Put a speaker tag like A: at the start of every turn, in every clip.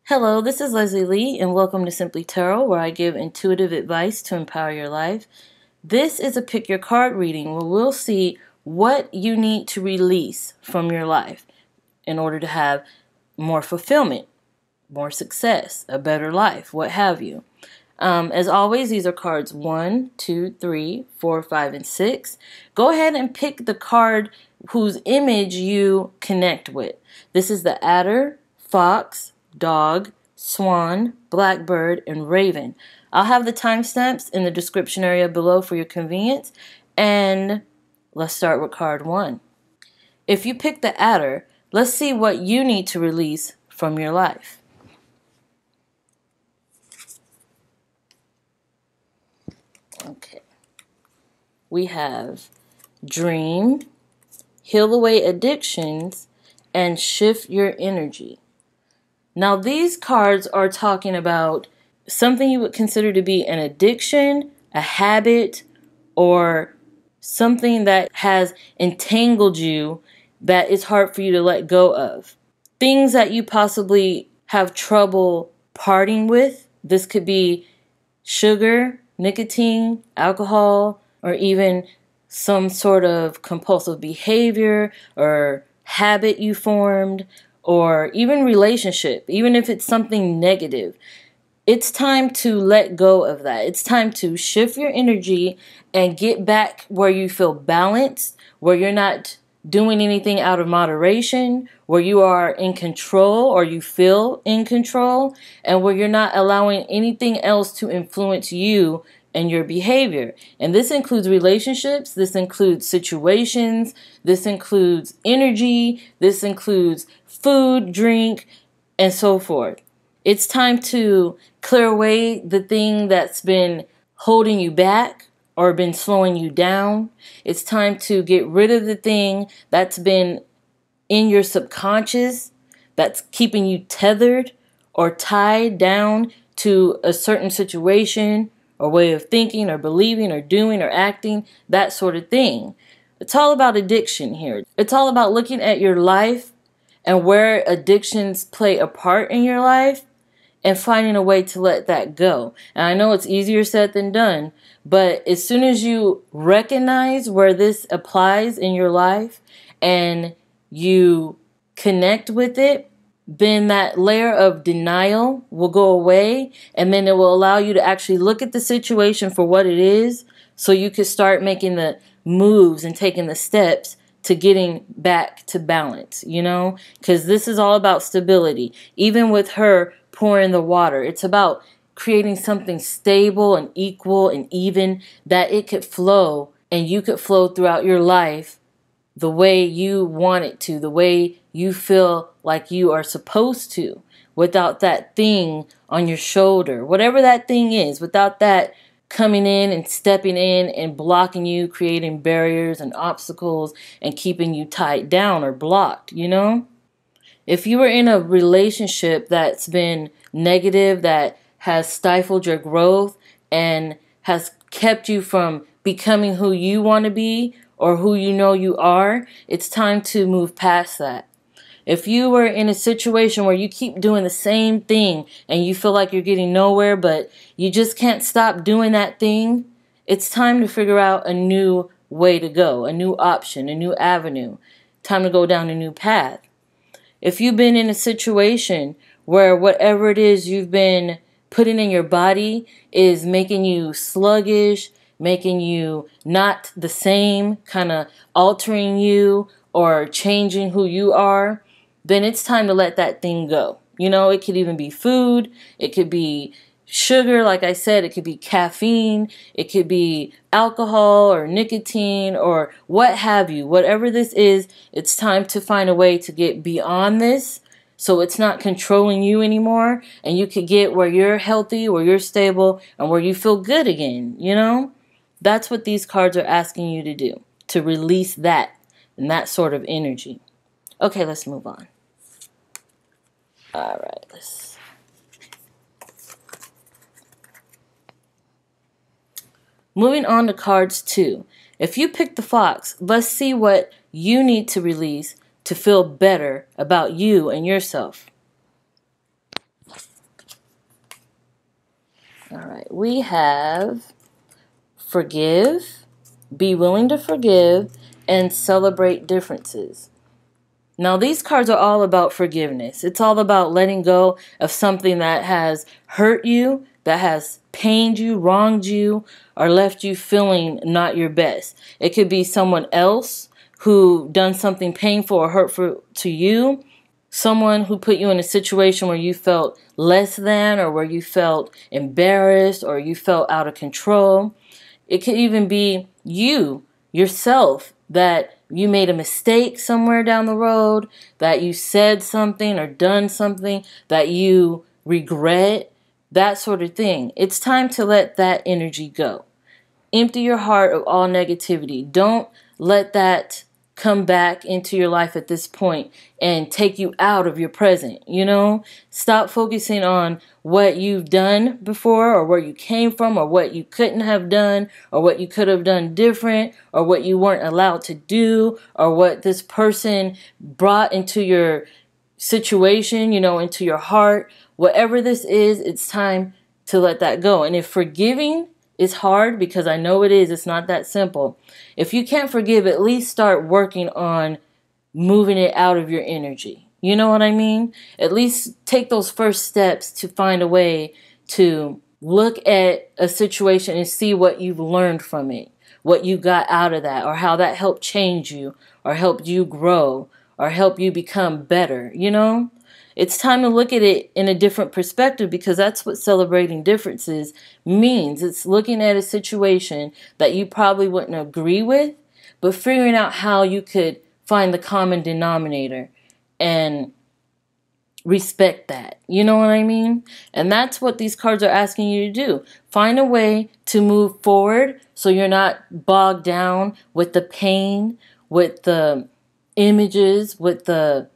A: Hello, this is Leslie Lee, and welcome to Simply Tarot, where I give intuitive advice to empower your life. This is a pick your card reading where we'll see what you need to release from your life in order to have more fulfillment, more success, a better life, what have you. As always, these are cards 1, 2, 3, 4, 5, and 6. Go ahead and pick the card whose image you connect with. This is the adder, fox, dog, swan, blackbird, and raven. I'll have the timestamps in the description area below for your convenience. And let's start with card 1. If you pick the adder, let's see what you need to release from your life. Okay. We have dream, heal away addictions, and shift your energy. Now, these cards are talking about something you would consider to be an addiction, a habit, or something that has entangled you that it's hard for you to let go of. Things that you possibly have trouble parting with. This could be sugar, nicotine, alcohol, or even some sort of compulsive behavior or habit you formed, or even relationship, even if it's something negative. It's time to let go of that. It's time to shift your energy and get back where you feel balanced, where you're not doing anything out of moderation, where you are in control or you feel in control, and where you're not allowing anything else to influence you and your behavior. And this includes relationships, this includes situations, this includes energy, this includes food, drink, and so forth. It's time to clear away the thing that's been holding you back or been slowing you down. It's time to get rid of the thing that's been in your subconscious that's keeping you tethered or tied down to a certain situation or way of thinking or believing or doing or acting, that sort of thing. It's all about addiction here. It's all about looking at your life and where addictions play a part in your life and finding a way to let that go. And I know it's easier said than done, but as soon as you recognize where this applies in your life and you connect with it, then that layer of denial will go away, and then it will allow you to actually look at the situation for what it is, so you can start making the moves and taking the steps to getting back to balance, because this is all about stability. Even with her pouring the water, it's about creating something stable and equal and even, that it could flow and you could flow throughout your life the way you want it to, the way you feel like you are supposed to, without that thing on your shoulder, whatever that thing is, without that coming in and stepping in and blocking you, creating barriers and obstacles and keeping you tied down or blocked, If you were in a relationship that's been negative, that has stifled your growth and has kept you from becoming who you want to be or who you know you are, it's time to move past that. If you were in a situation where you keep doing the same thing and you feel like you're getting nowhere, but you just can't stop doing that thing, it's time to figure out a new way to go, a new option, a new avenue. Time to go down a new path. If you've been in a situation where whatever it is you've been putting in your body is making you sluggish, making you not the same, kind of altering you or changing who you are, then it's time to let that thing go. It could even be food, it could be sugar, like I said, it could be caffeine, it could be alcohol or nicotine or what have you. Whatever this is, it's time to find a way to get beyond this so it's not controlling you anymore, and you could get where you're healthy, where you're stable, and where you feel good again, That's what these cards are asking you to do, to release that and that sort of energy. Okay, let's move on. All right, Moving on to cards 2. If you pick the fox, let's see what you need to release to feel better about you and yourself. All right, we have forgive, be willing to forgive, and celebrate differences. Now, these cards are all about forgiveness. It's all about letting go of something that has hurt you, that has pained you, wronged you, or left you feeling not your best. It could be someone else who done something painful or hurtful to you, someone who put you in a situation where you felt less than, or where you felt embarrassed, or you felt out of control. It could even be you, yourself, that you made a mistake somewhere down the road, that you said something or done something that you regret, that sort of thing. It's time to let that energy go. Empty your heart of all negativity. Don't let that come back into your life at this point and take you out of your present. Stop focusing on what you've done before, or where you came from, or what you couldn't have done, or what you could have done different, or what you weren't allowed to do, or what this person brought into your situation, into your heart. Whatever this is, it's time to let that go. And if forgiving is hard, because I know it is, it's not that simple. If you can't forgive, at least start working on moving it out of your energy. You know what I mean? At least take those first steps to find a way to look at a situation and see what you've learned from it, what you got out of that, or how that helped change you, or helped you grow, or help you become better. It's time to look at it in a different perspective, because that's what celebrating differences means. It's looking at a situation that you probably wouldn't agree with, but figuring out how you could find the common denominator and respect that. You know what I mean? And that's what these cards are asking you to do. Find a way to move forward so you're not bogged down with the pain, with the images, with the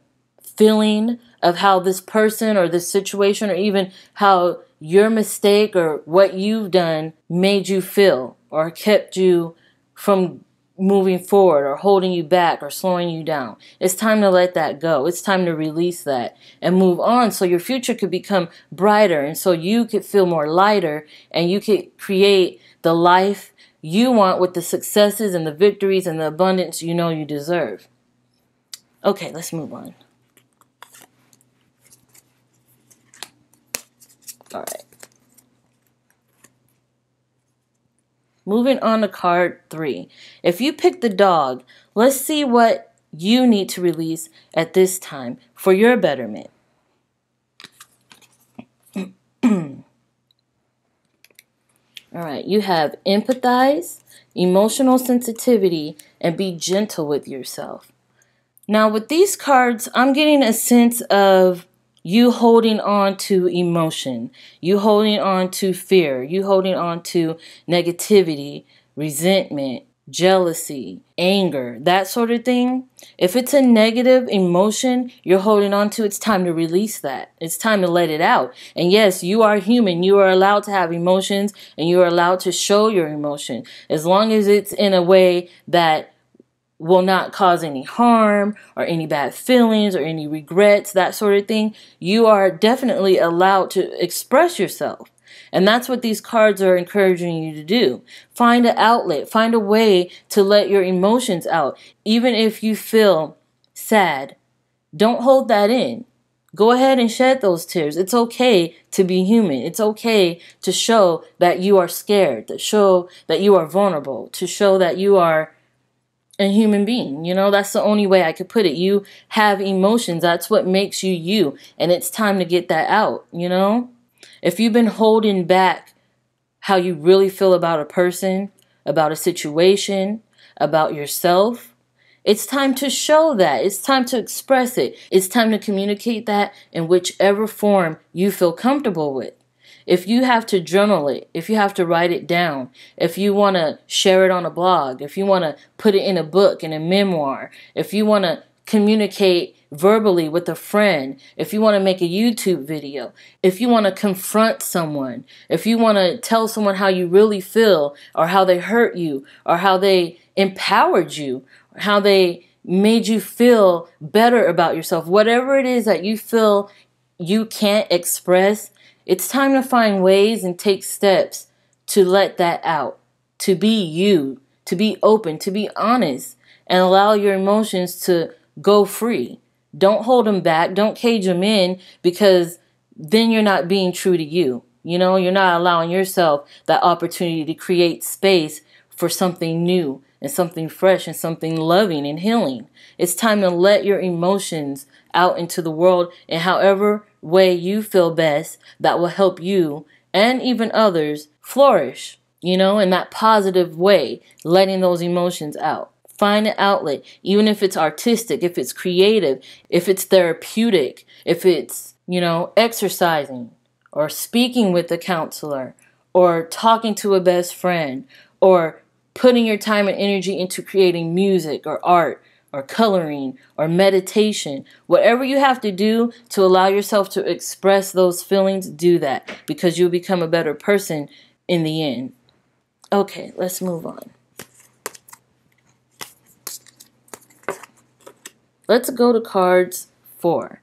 A: feeling of how this person or this situation, or even how your mistake or what you've done made you feel, or kept you from moving forward, or holding you back, or slowing you down. It's time to let that go. It's time to release that and move on, so your future could become brighter, and so you could feel more lighter, and you could create the life you want with the successes and the victories and the abundance you know you deserve. Okay, let's move on. All right. Moving on to card 3. If you pick the dog, let's see what you need to release at this time for your betterment. All right. You have empathize, emotional sensitivity, and be gentle with yourself. Now, with these cards, I'm getting a sense of you holding on to emotion, you holding on to fear, you holding on to negativity, resentment, jealousy, anger, that sort of thing. If it's a negative emotion you're holding on to, it's time to release that. It's time to let it out. And yes, you are human. You are allowed to have emotions, and you are allowed to show your emotion, as long as it's in a way that will not cause any harm or any bad feelings or any regrets, that sort of thing. You are definitely allowed to express yourself. And that's what these cards are encouraging you to do. Find an outlet. Find a way to let your emotions out. Even if you feel sad, don't hold that in. Go ahead and shed those tears. It's okay to be human. It's okay to show that you are scared, to show that you are vulnerable, to show that you are a human being. That's the only way I could put it. You have emotions. That's what makes you you. And it's time to get that out. If you've been holding back how you really feel about a person, about a situation, about yourself, it's time to show that. It's time to express it. It's time to communicate that in whichever form you feel comfortable with. If you have to journal it, if you have to write it down, if you want to share it on a blog, if you want to put it in a book, in a memoir, if you want to communicate verbally with a friend, if you want to make a YouTube video, if you want to confront someone, if you want to tell someone how you really feel, or how they hurt you, or how they empowered you, or how they made you feel better about yourself, whatever it is that you feel you can't express It's time to find ways and take steps to let that out, to be you, to be open, to be honest, and allow your emotions to go free. Don't hold them back. Don't cage them in, because then you're not being true to you. You know, you're not allowing yourself that opportunity to create space for something new and something fresh and something loving and healing. It's time to let your emotions out into the world in however way you feel best that will help you and even others flourish, you know, in that positive way, letting those emotions out. Find an outlet, even if it's artistic, if it's creative, if it's therapeutic, if it's, you know, exercising or speaking with a counselor or talking to a best friend or putting your time and energy into creating music or art or coloring or meditation. Whatever you have to do to allow yourself to express those feelings, do that, because you'll become a better person in the end. Okay, let's move on. Let's go to cards 4.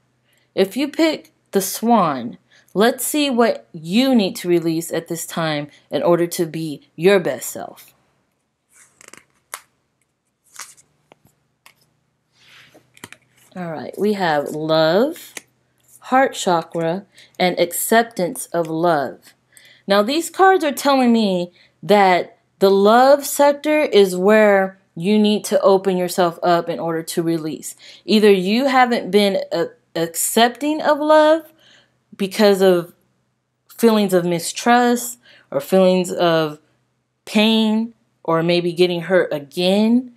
A: If you pick the Swan, let's see what you need to release at this time in order to be your best self. All right, we have love, heart chakra, and acceptance of love. Now, these cards are telling me that the love sector is where you need to open yourself up in order to release. Either you haven't been accepting of love because of feelings of mistrust or feelings of pain or maybe getting hurt again,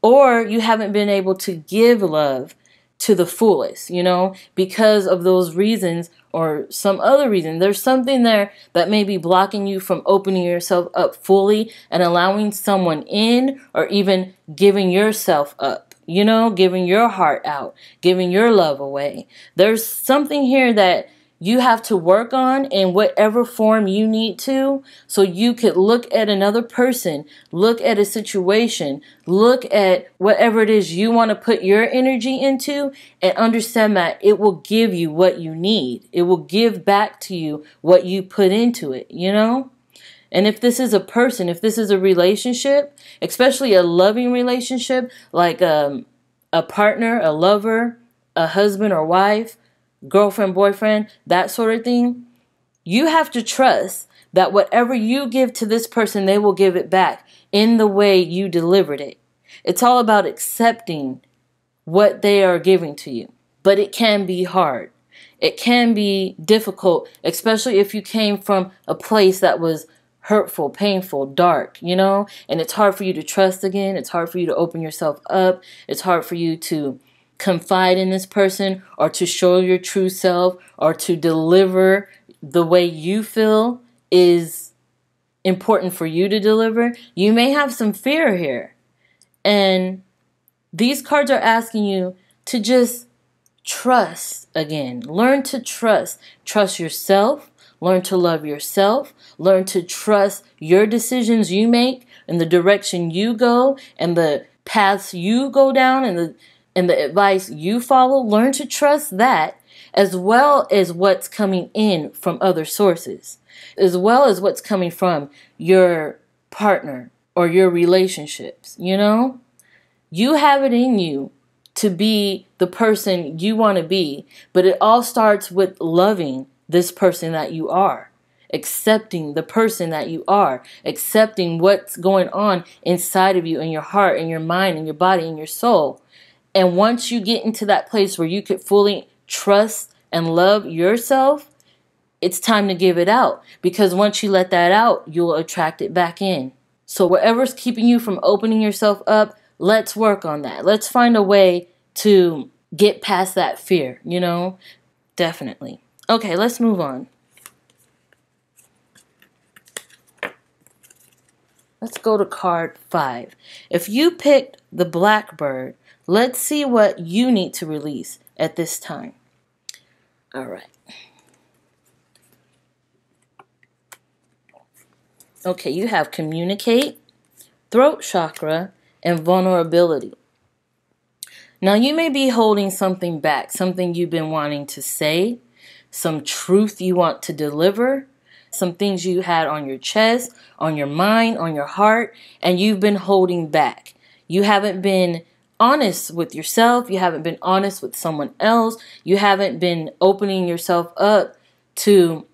A: or you haven't been able to give love to the fullest, you know, because of those reasons or some other reason. There's something there that may be blocking you from opening yourself up fully and allowing someone in, or even giving yourself up, you know, giving your heart out, giving your love away. There's something here that you have to work on in whatever form you need to, so you could look at another person, look at a situation, look at whatever it is you want to put your energy into, and understand that it will give you what you need. It will give back to you what you put into it, you know? And if this is a person, if this is a relationship, especially a loving relationship, like a partner, a lover, a husband or wife, girlfriend, boyfriend, that sort of thing, you have to trust that whatever you give to this person, they will give it back in the way you delivered it. It's all about accepting what they are giving to you. But it can be hard. It can be difficult, especially if you came from a place that was hurtful, painful, dark, you know, and it's hard for you to trust again. It's hard for you to open yourself up. It's hard for you to confide in this person, or to show your true self, or to deliver the way you feel is important for you to deliver. You may have some fear here. And these cards are asking you to just trust again. Learn to trust. Trust yourself. Learn to love yourself. Learn to trust your decisions you make and the direction you go and the paths you go down and the advice you follow. Learn to trust that, as well as what's coming in from other sources, as well as what's coming from your partner or your relationships. You know, you have it in you to be the person you want to be, but it all starts with loving this person that you are, accepting the person that you are, accepting what's going on inside of you, in your heart, in your mind, in your body, in your soul. And once you get into that place where you could fully trust and love yourself, it's time to give it out. Because once you let that out, you'll attract it back in. So whatever's keeping you from opening yourself up, let's work on that. Let's find a way to get past that fear, you know? Definitely. Okay, let's move on. Let's go to card 5. If you picked the Blackbird, let's see what you need to release at this time. All right. Okay, you have communicate, throat chakra, and vulnerability. Now, you may be holding something back, something you've been wanting to say, some truth you want to deliver, some things you had on your chest, on your mind, on your heart, and you've been holding back. You haven't been honest with yourself. You haven't been honest with someone else. You haven't been opening yourself up to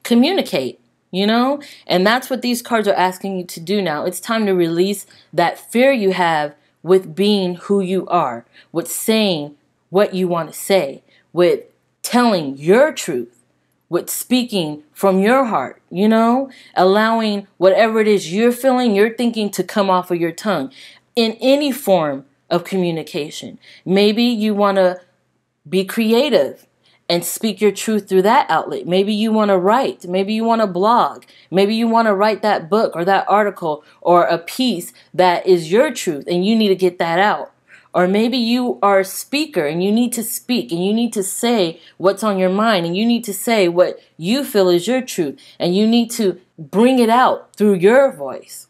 A: communicate, and that's what these cards are asking you to do now. It's time to release that fear you have with being who you are, with saying what you want to say, with telling your truth, with speaking from your heart, allowing whatever it is you're feeling, you're thinking to come off of your tongue in any form of communication. Maybe you want to be creative and speak your truth through that outlet. Maybe you want to write. Maybe you want to blog. Maybe you want to write that book or that article or a piece that is your truth and you need to get that out. Or maybe you are a speaker and you need to speak and you need to say what's on your mind and you need to say what you feel is your truth and you need to bring it out through your voice.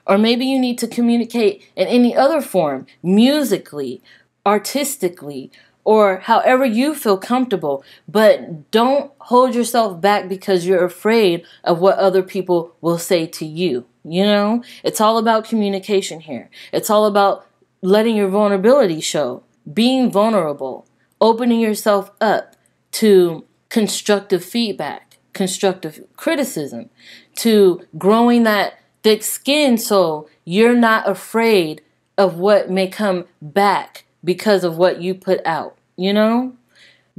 A: Or maybe you need to communicate in any other form, musically, artistically, or however you feel comfortable. But don't hold yourself back because you're afraid of what other people will say to you. It's all about communication here. It's all about letting your vulnerability show, being vulnerable, opening yourself up to constructive feedback, constructive criticism, to growing that thick skin so you're not afraid of what may come back because of what you put out,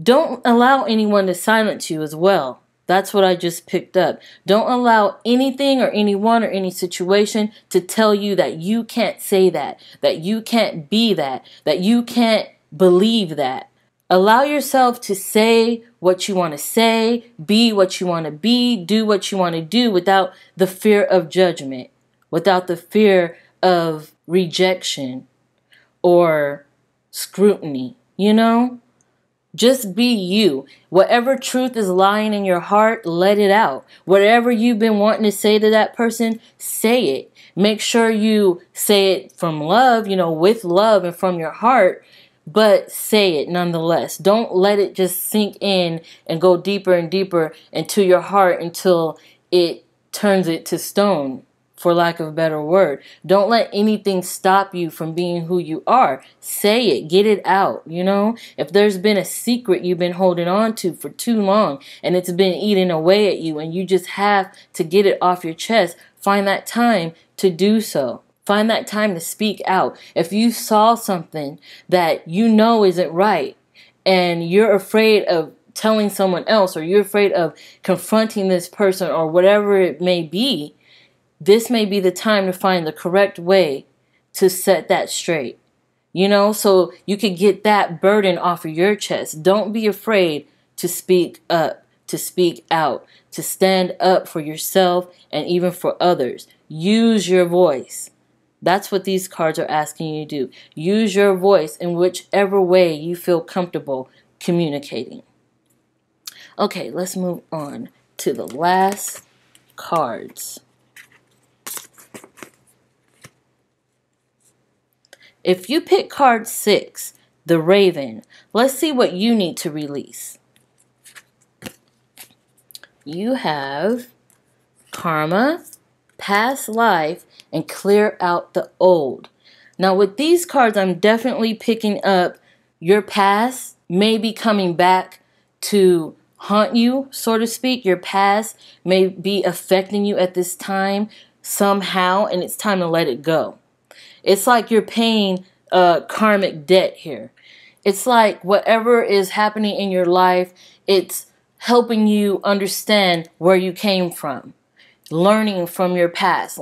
A: Don't allow anyone to silence you as well. That's what I just picked up. Don't allow anything or anyone or any situation to tell you that you can't say that you can't be that you can't believe that. Allow yourself to say what you want to say, be what you want to be, do what you want to do without the fear of judgment, without the fear of rejection or scrutiny, Just be you. Whatever truth is lying in your heart, let it out. Whatever you've been wanting to say to that person, say it. Make sure you say it from love, with love and from your heart, but say it nonetheless. Don't let it just sink in and go deeper and deeper into your heart until it turns it to stone, for lack of a better word. Don't let anything stop you from being who you are. Say it. Get it out, If there's been a secret you've been holding on to for too long and it's been eating away at you and you just have to get it off your chest, find that time to do so. Find that time to speak out. If you saw something that isn't right and you're afraid of telling someone else or you're afraid of confronting this person or whatever it may be, this may be the time to find the correct way to set that straight, so you could get that burden off of your chest. Don't be afraid to speak up, to speak out, to stand up for yourself and even for others. Use your voice. That's what these cards are asking you to do. Use your voice in whichever way you feel comfortable communicating. Okay, let's move on to the last cards. If you pick card 6, the Raven, let's see what you need to release. You have karma, past life, and clear out the old. Now with these cards, I'm definitely picking up your past may be coming back to haunt you, so to speak. Your past may be affecting you at this time somehow, and it's time to let it go. It's like you're paying a karmic debt here. It's like whatever is happening in your life, it's helping you understand where you came from. Learning from your past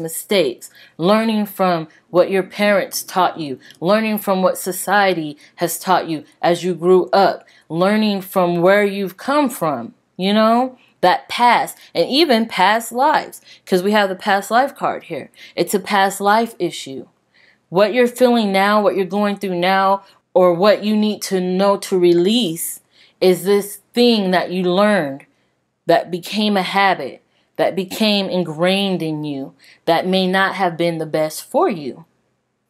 A: mistakes, learning from what your parents taught you, learning from what society has taught you as you grew up, learning from where you've come from, that past, and even past lives, because we have the past life card here. It's a past life issue. What you're feeling now, what you're going through now, or what you need to know to release is this thing that you learned that became a habit, that became ingrained in you, that may not have been the best for you.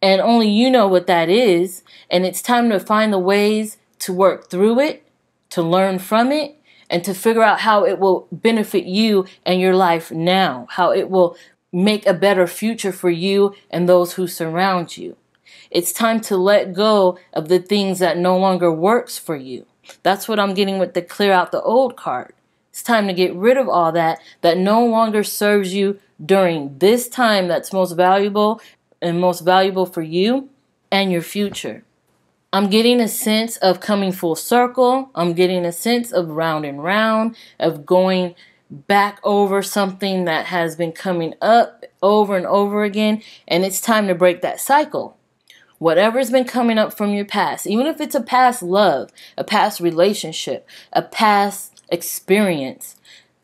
A: And only you know what that is, and it's time to find the ways to work through it, to learn from it, and to figure out how it will benefit you and your life now, how it will make a better future for you and those who surround you. It's time to let go of the things that no longer works for you. That's what I'm getting with the clear out the old card. It's time to get rid of all that no longer serves you during this time that's most valuable for you and your future. I'm getting a sense of coming full circle. I'm getting a sense of round and round, of going back over something that has been coming up over and over again. And it's time to break that cycle. Whatever's been coming up from your past, even if it's a past love, a past relationship, a past experience,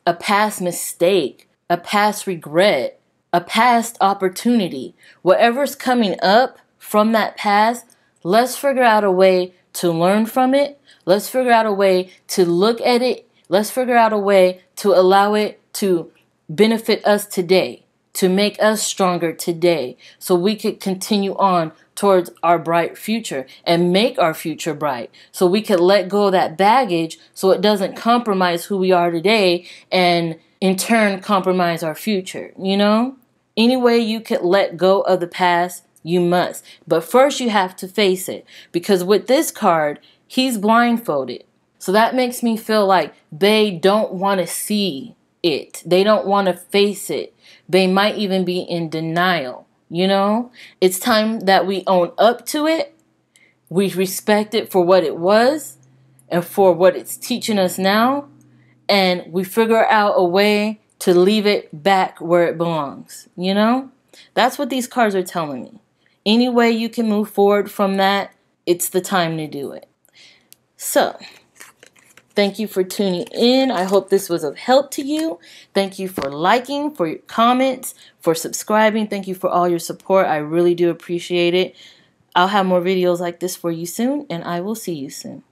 A: a past mistake, a past regret, a past opportunity, whatever's coming up from that past, let's figure out a way to learn from it. Let's figure out a way to look at it. Let's figure out a way to allow it to benefit us today, to make us stronger today, so we could continue on towards our bright future and make our future bright, so we could let go of that baggage so it doesn't compromise who we are today and in turn compromise our future. You know, any way you could let go of the past, you must. But first you have to face it, because with this card, he's blindfolded. So that makes me feel like they don't want to see it. They don't want to face it. They might even be in denial. You know, it's time that we own up to it. We respect it for what it was and for what it's teaching us now. And we figure out a way to leave it back where it belongs. You know, that's what these cards are telling me. Any way you can move forward from that, it's the time to do it. So, thank you for tuning in. I hope this was of help to you. Thank you for liking, for your comments, for subscribing. Thank you for all your support. I really do appreciate it. I'll have more videos like this for you soon, and I will see you soon.